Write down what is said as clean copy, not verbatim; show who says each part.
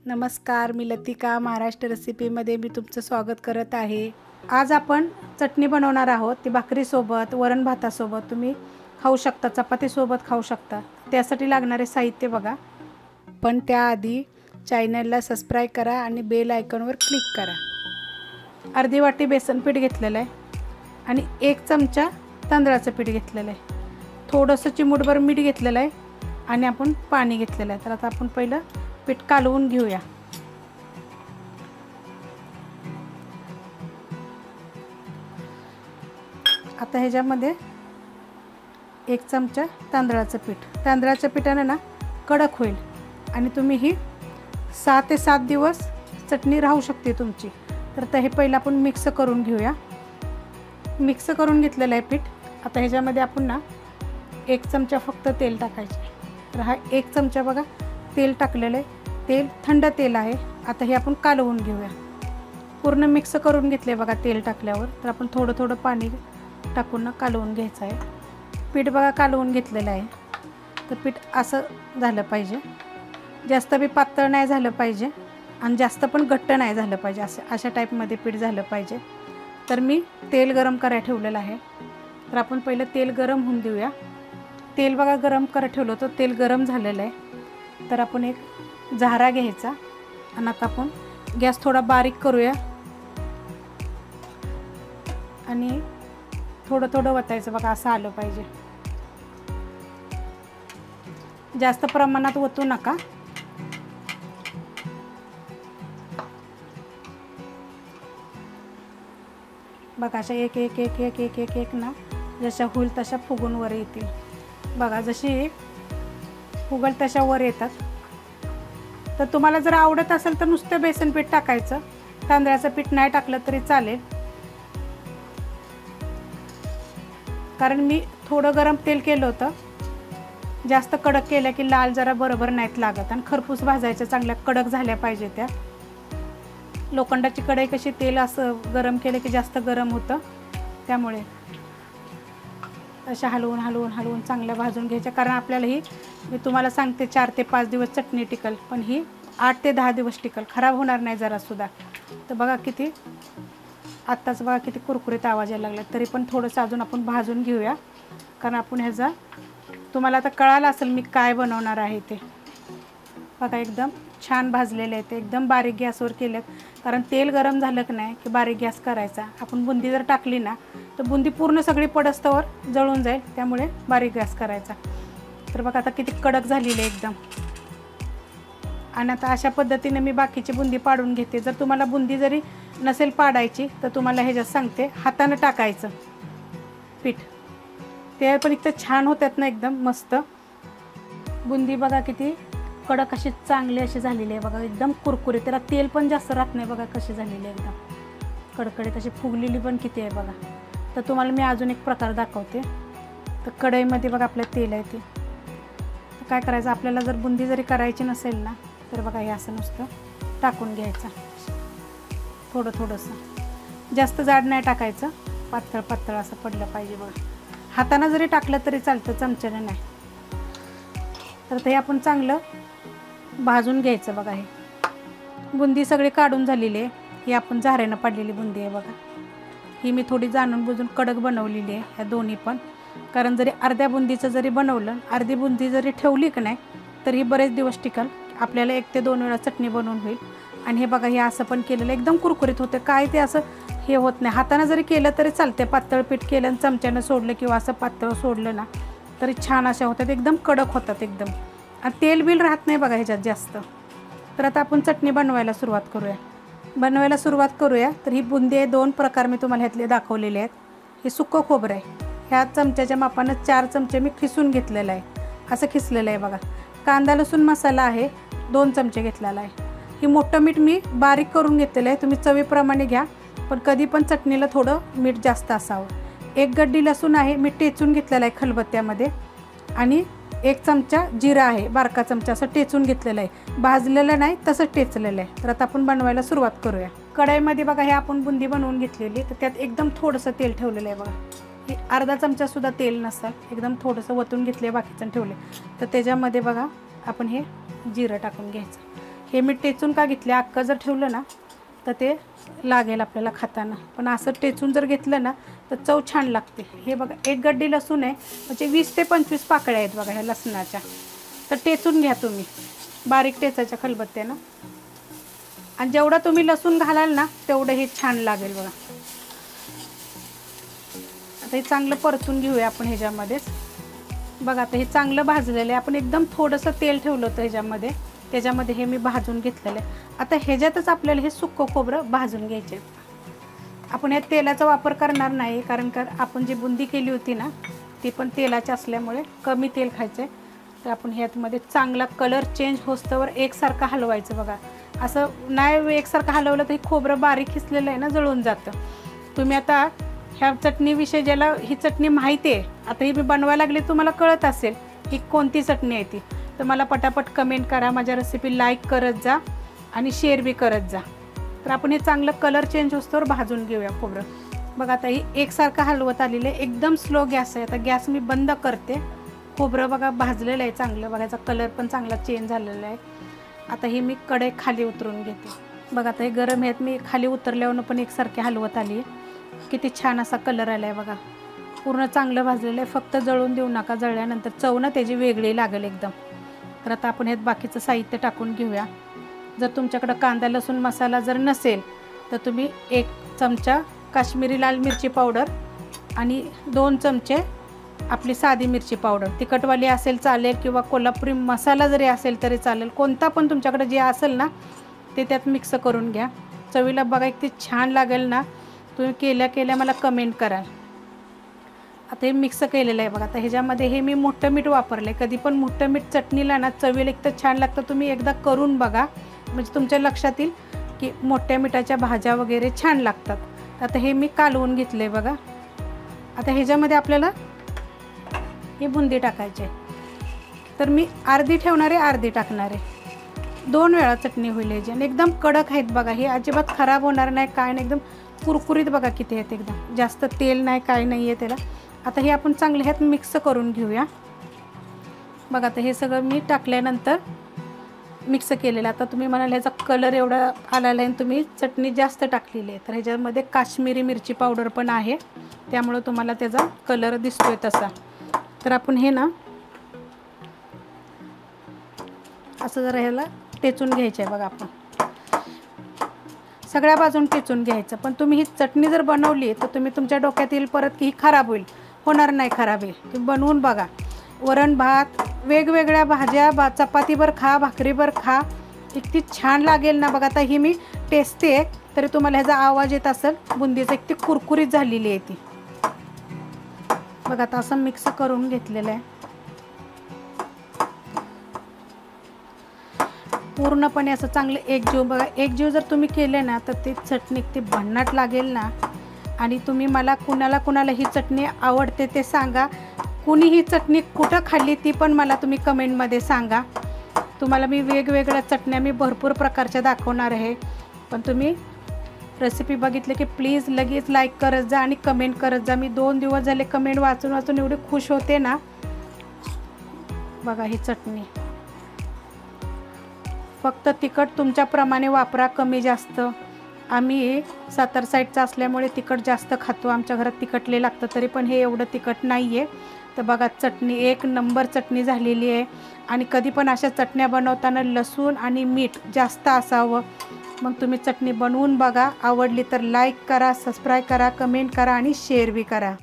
Speaker 1: नमस्कार, मी लतिका महाराष्ट्र रेसिपीमध्ये मी तुमचं स्वागत करत आहे। आज आपण चटणी बनवणार आहोत। ती भाकरीसोबत, वरण भातासोबत तुम्ही खाऊ शकता, चपातीसोबत खाऊ शकता। त्यासाठी लागणारे साहित्य बघा। पण त्याआधी चॅनलला सबस्क्राइब करा आणि बेल आयकॉनवर क्लिक करा। अर्धी वाटी बेसन पीठ घेतलेलं आहे आणि 1 चमचा तांदळाचं पीठ घेतलेलं आहे। थोडंसं चिमूटभर मीठ घेतलेलं आहे आणि आपण पाणी घेतलेलं आहे। तर आता आपण पहिलं पीठ कालवून घेऊया। आता ह्याच्यामध्ये 1 चमचा तांदळाचं पीठ, तांदळाच्या पिठाने ना कडक होईल आणि तुम्ही ही 6 ते 7 दिवस चटणी राहू शकते तुमची। तर हे पहिलं आपण मिक्स करून घेऊया। मिक्स करून घेतलेलं आहे पीठ। आता ह्याच्यामध्ये आपण ना 1 चमचा फक्त तेल टाकायचे। तर हा 1 चमचा बघा तेल टाकलेलं आहे। तेल थंड तेल आहे। आता हे आपण कालवून घेऊया। पूर्ण मिक्स करून घेतले बघा तेल टाकल्यावर। तर आपण थोडं थोडं पाणी टाकून कालवून घ्यायचं आहे। पीठ बघा कालवून घेतलेलं आहे। तर पीठ असं झालं पाहिजे, जास्त बी पातळ नाही झालं पाहिजे आणि जास्त पण घट्ट नाही झालं पाहिजे। अशा टाईपमध्ये पीठ झालं पाहिजे। तर मी तेल गरम करायला ठेवलेलं आहे। तर आपण पहिलं तेल गरम होऊन देऊया। तेल बघा गरम करायला ठेवलं होतं, तेल गरम झालेलं आहे। तर आपण एक झारा घ्यायचा आणि आता आपण गॅस थोडा बारीक करूया आणि थोडं थोडं वतायचं बघा। असं आलं पाहिजे, जास्त प्रमाणात वतू नका। बघा अशा एक एक एक एक एक एक एक ना जशा होईल तशा फुगून वर येतील बघा। जशी फुगल तशा वर येतात। तर तुम्हाला जर आवडत असेल तर नुसतं बेसन पीठ टाकायचं, तांदळाचं पीठ नाही टाकलं तरी चालेल। कारण मी थोडं गरम तेल केलं होतं, जास्त कडक केलं की लाल जरा बरोबर नाहीत लागत आणि खरपूस भाजायच्या, चांगल्या कडक झाल्या पाहिजे त्या। लोखंडाची कढई कशी तेल असं गरम केलं की जास्त गरम होतं, त्यामुळे अशा हलवून हलवून हलवून चांगल्या भाजून घ्यायच्या। कारण आपल्याला ही मी तुम्हाला सांगते 4 ते 5 दिवस चटणी टिकल, पण ही 8 ते 10 दिवस टिकल, खराब होणार नाही जरा सुद्धा। तर बघा किती आत्ताच बघा किती कुरकुरीत आवाज यायला लागला। तरी पण थोडंसं अजून आपण भाजून घेऊया, कारण आपण ह्याचा तुम्हाला आता कळालं असेल मी काय बनवणार आहे ते। बघा एकदम छान भाजलेले आहे ते, एकदम बारीक गॅसवर केलं। कारण तेल गरम झालं की नाही की बारीक गॅस करायचा। आपण बुंदी जर टाकली ना तर बुंदी पूर्ण सगळी पडस्तवर जळून जाईल, त्यामुळे बारीक गॅस करायचा। तर बघा आता किती कडक झालेली आहे एकदम। आणि आता अशा पद्धतीने मी बाकीची बुंदी पाडून घेते। जर तुम्हाला बुंदी जरी नसेल पाडायची तर तुम्हाला ह्याच्यात सांगते हाताने टाकायचं पीठ, ते पण इतकं छान होतात ना एकदम मस्त। बुंदी बघा किती कडक अशी चांगली अशी झालेली आहे बघा, एकदम कुरकुरीत। त्याला तेल पण जास्त राहत नाही बघा, कशी झालेली आहे एकदम कडकडीत अशी, फुगलेली पण किती आहे बघा। तर तुम्हाला मी अजून एक प्रकार दाखवते। तर कढईमध्ये बघा आपलं तेल आहे ते। तर काय करायचं, आपल्याला जर बुंदी जरी करायची नसेल ना तर बघा हे असं नुसतं टाकून घ्यायचं, थोडं थोडंसं, जास्त जाड नाही टाकायचं, पातळ पातळ असं पडलं पाहिजे बघा। हाताने जरी टाकलं तरी चालतं, चमच्याने नाही। तर ते आपण चांगलं भाजून घ्यायचं बघा। हे बुंदी सगळी काढून झालेली आहे। ही आपण झाऱ्यानं पाडलेली बुंदी आहे बघा। ही मी थोडी जाणून बुजून कडक बनवलेली आहे ह्या दोन्ही पण। कारण जरी अर्ध्या बुंदीचं जरी बनवलं, अर्धी बुंदी जरी ठेवली की नाही तरी बरेच दिवस टिकल। आपल्याला 1 ते 2 वेळा चटणी बनवून होईल। आणि हे बघा हे असं पण केलेलं एकदम कुरकुरीत होते, काय ते असं हे होत नाही। हाताने जरी केलं तरी चालते, पातळ पीठ केलं आणि चमच्यानं सोडलं किंवा असं पातळ सोडलं ना तरी छान अशा होतात, एकदम कडक होतात एकदम। आणि तेल बिल राहत नाही बघा ह्याच्यात जास्त। तर आता आपण चटणी बनवायला सुरुवात करूया। तर ही बुंदी आहे, 2 प्रकार मी तुम्हाला ह्यातले दाखवलेले आहेत। हे सुकं खोबरं आहे, ह्या चमच्याच्या मापानं 4 चमचे मी खिसून घेतलेलं आहे, असं खिसलेलं आहे बघा। कांदा लसूण मसाला आहे 2 चमचे घेतलेला आहे। ही मोठं मीठ मी बारीक करून घेतलेलं आहे, तुम्ही चवीप्रमाणे घ्या, पण कधी पण चटणीला थोडं मीठ जास्त असावं। 1 गड्डी लसूण आहे, मी टेचून घेतलेला आहे खलबत्त्यामध्ये। आणि 1 चमचा जिरा आहे, बारका चमचा असं टेचून घेतलेलं आहे, भाजलेलं नाही तसंच टेचलेलं आहे। तर आता आपण बनवायला सुरुवात करूया। कढईमध्ये बघा हे आपण बुंदी बनवून घेतलेली, तर त्यात एकदम थोडंसं तेल ठेवलेलं आहे बघा। हे अर्धा चमचा सुद्धा तेल नसेल, एकदम थोडंसं वतून घेतले, बाकीचं ठेवले। तर त्याच्यामध्ये बघा आपण हे जिरं टाकून घ्यायचं। हे मी टेचून का घेतले, अख्खं जर ठेवलं ना तर ते लागेल आपल्याला खाताना, पण असं टेचून जर घेतलं ना तर चव छान लागते. हे बघा 1 गड्डी लसूण आहे, म्हणजे 20 ते 25 पाकळ्या आहेत बघा ह्या लसणाच्या. तर टेचून घ्या तुम्ही, बारीक टेचाच्या खलबत्त्यानं, आणि जेवढं तुम्ही लसूण घालाल ना तेवढं हे छान लागेल बघा. आता हे चांगलं परतून घेऊया आपण ह्याच्यामध्येच. बघा आता हे चांगलं भाजलेलं आहे. आपण एकदम थोडंसं तेल ठेवलं होतं ह्याच्यामध्ये, त्याच्यामध्ये हे मी भाजून घेतलेलं आहे. आता ह्याच्यातच आपल्याला हे सुक्कं खोबरं भाजून घ्यायचे. आपण या तेलाचा वापर करणार नाही, कारण आपण जी बुंदी केली होती ना ती पण तेलाची असल्यामुळे कमी तेल खायचं आहे. तर आपण ह्यातमध्ये चांगला कलर चेंज होस्तवर एकसारखं हलवायचं बघा. असं नाही एकसारखं हलवलं तर हे खोबरं बारीक खिसलेलं आहे ना जळून जातं. तुम्ही आता ह्या चटणीविषयी ज्याला ही चटणी माहिती आहे, आता ही मी बनवायला लागली, तुम्हाला कळत असेल की कोणती चटणी आहे ती, तर मला पटापट कमेंट करा, माझ्या रेसिपी लाईक करत जा आणि शेअर बी करत जा. तर आपण हे चांगलं कलर चेंज होस्तवर भाजून घेऊया खोबरं. बघा आता ही एकसारखं हलवत आलेलं आहे, एकदम स्लो गॅस आहे. आता गॅस मी बंद करते. खोबरं बघा भाजलेलं आहे चांगलं, बघायचा कलर पण चांगला चेंज झालेला आहे. आता ही मी कढई खाली उतरून घेते. बघा आता हे गरम आहेत, मी खाली उतरल्यावर पण एकसारखे हलवत आली आहे. किती छान असा कलर आला आहे बघा, पूर्ण चांगलं भाजलेलं आहे. फक्त जळून देऊ नका, जळल्यानंतर चव ना त्याची वेगळी लागेल एकदम. तर आता आपण ह्यात बाकीचं साहित्य टाकून घेऊया. जर तुमच्याकडं कांदा लसूण मसाला जर नसेल तर तुम्ही 1 चमचा काश्मीरी लाल मिरची पावडर आणि 2 चमचे आपली साधी मिरची पावडर, तिखटवाली असेल चालेल, किंवा कोल्हापुरी मसाला जरी असेल तरी चालेल, कोणता पण तुमच्याकडे जे असेल ना ते त्यात मिक्स करून घ्या. चवीला बघा किती छान लागेल ना. तुम्ही केल्या मला कमेंट कराल. आता हे मिक्स केलेलं आहे बघा. आता ह्याच्यामध्ये हे मी मोठं मीठ वापरलं आहे. कधी पण मोठं मीठ चटणीला ना चवीला एक तर छान लागतं. तुम्ही एकदा करून बघा, म्हणजे तुमच्या लक्षात येईल की मोठ्या मिठाच्या भाज्या वगैरे छान लागतात. आता हे मी कालवून घेतलं आहे बघा. आता ह्याच्यामध्ये आपल्याला ही बुंदी टाकायची आहे. तर मी अर्धी ठेवणार आहे, अर्धी टाकणार आहे. 2 वेळा चटणी होईल ह्याची, आणि एकदम कडक आहेत बघा. हे अजिबात खराब होणार नाही, काय नाही, एकदम कुरकुरीत बघा किती आहेत, एकदम जास्त तेल नाही, काय नाही आहे त्याला. आता हे आपण चांगलं ह्यात मिक्स करून घेऊया. बघा आता हे सगळं मी टाकल्यानंतर मिक्स केलेलं. आता तुम्ही म्हणाल ह्याचा कलर एवढा आलेला आहे, तुम्ही चटणी जास्त टाकलेली आहे, तर ह्याच्यामध्ये काश्मीरी मिरची पावडर पण आहे, त्यामुळे तुम्हाला त्याचा कलर दिसतोय तसा. तर आपण हे ना असं जरा ह्याला टेचून घ्यायचं आहे बघा. आपण सगळ्या बाजून टेचून घ्यायचं. पण तुम्ही ही चटणी जर बनवली तर तुम्ही तुमच्या डोक्यात येईल परत की ही खराब होईल. होणार नाही खराब आहे. तुम्ही बनवून बघा. वरण भात, वेगवेगळ्या भाज्या, चपातीवर खा, भाकरीवर खा, किती छान लागेल ना. बघा आता ही मी टेचते तरी तुम्हाला ह्याचा आवाज येत असेल. बुंदीचं किती कुरकुरीत झालेली आहे ती. बघा आता असं मिक्स करून घेतलेलं आहे पूर्णपणे, असं चांगलं एकजीव. बघा एकजीव जर तुम्ही केले ना तर ती चटणी ती भन्नाट लागेल ना. आणि तुम्ही मला कुणाला ही चटणी आवडते ते सांगा. कुणी ही चटणी कुठं खाल्ली ती पण मला तुम्ही कमेंटमध्ये सांगा. तुम्हाला मी वेगवेगळ्या चटण्या मी भरपूर प्रकारच्या दाखवणार आहे. पण तुम्ही रेसिपी बघितली की प्लीज लगेच लाईक करत जा आणि कमेंट करत जा. मी 2 दिवस झाले कमेंट वाचून एवढी खुश होते ना. बघा ही चटणी, फक्त तिखट तुमच्याप्रमाणे वापरा, कमी जास्त. आम्ही सातार साईडचा असल्यामुळे तिखट जास्त खातो. आमच्या घरात तिखटले लागतं, तरी पण हे एवढं तिखट नाही आहे. तर बघा चटणी 1 नंबर चटणी झालेली आहे. आणि कधी पण अशा चटण्या बनवताना लसूण आणि मीठ जास्त असावं. मग तुम्ही चटणी बनवून बघा. आवडली तर लाईक करा, सबस्क्राईब करा, कमेंट करा आणि शेअर बी करा.